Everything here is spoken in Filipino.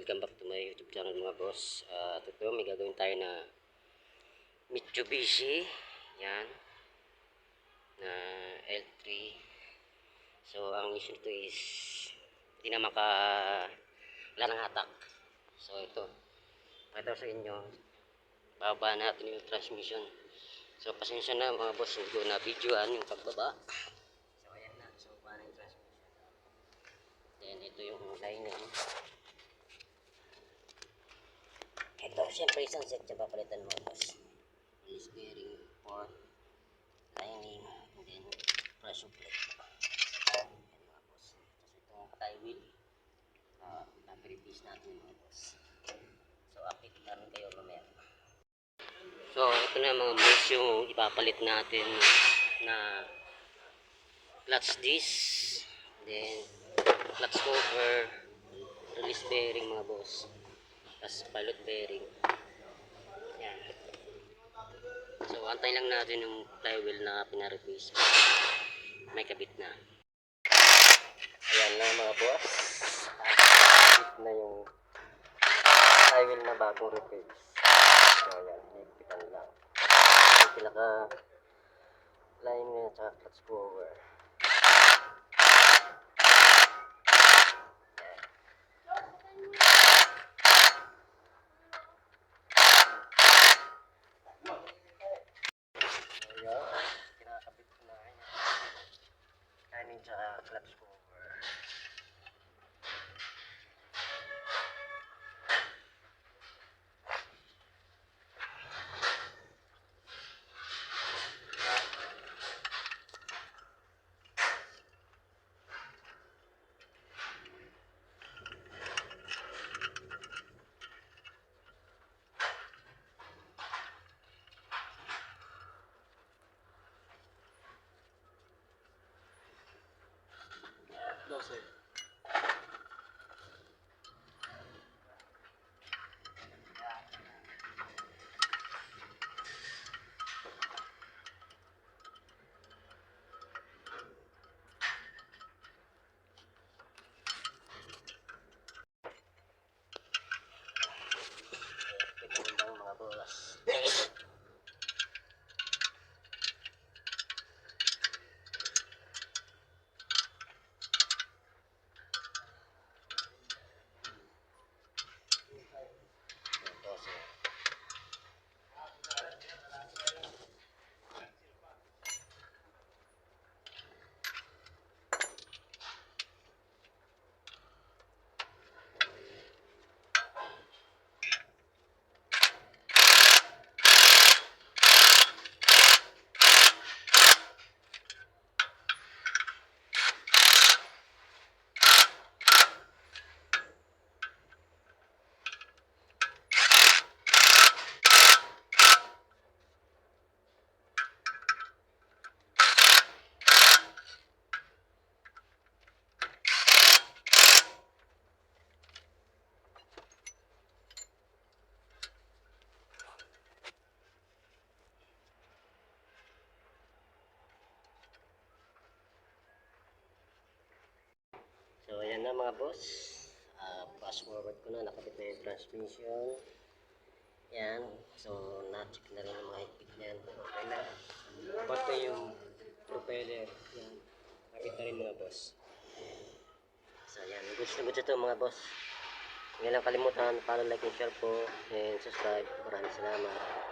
welcome back to my YouTube channel mga boss. Ito may gagawin tayo na Mitsubishi. Yan. Na L3. So, ang issue nito is hindi na wala nang hatak. So, ito. Pakita ko sa inyo. Bababa natin yung transmission. So, pasensya na mga boss. Hindi ko na videoan yung pagbaba. So, ayan na. So, paano yung transmission. Then, ito yung lining. Ito, siyempre isang set siya papalitan mo boss. Release bearing, port, lining, and then pressure plate. Ayan mga boss. Tapos itong tie wheel, na-replace natin mga boss. So, update namin kayo mamaya. So, ito na mga boss yung ipapalit natin na clutch disc, then clutch cover, release bearing mga boss. Tapos pilot bearing. Yan. So, antay lang natin yung flywheel na pina-replace. May kabit na. Ayan na mga boss. Kabit na yung flywheel na bagong replace. So, ayan. Higpitan lang. Yung pinaka line na tsaka clutch cover. Kinakabit ko na yan. Lining tsaka clutch cover. Doce. Ito yung mga bolas. So, ayan na mga boss. Fast forward ko na. Nakabit na yung transmission. Yan. So, na-check na rin yung mga higpit niyan. Okay na. Pati yung propeller. Yan. Nakita rin mga boss. So, ayan. Goods na goods ito mga boss. Huwag lang kalimutan. Follow, like, and share po. And subscribe. Maraming salamat.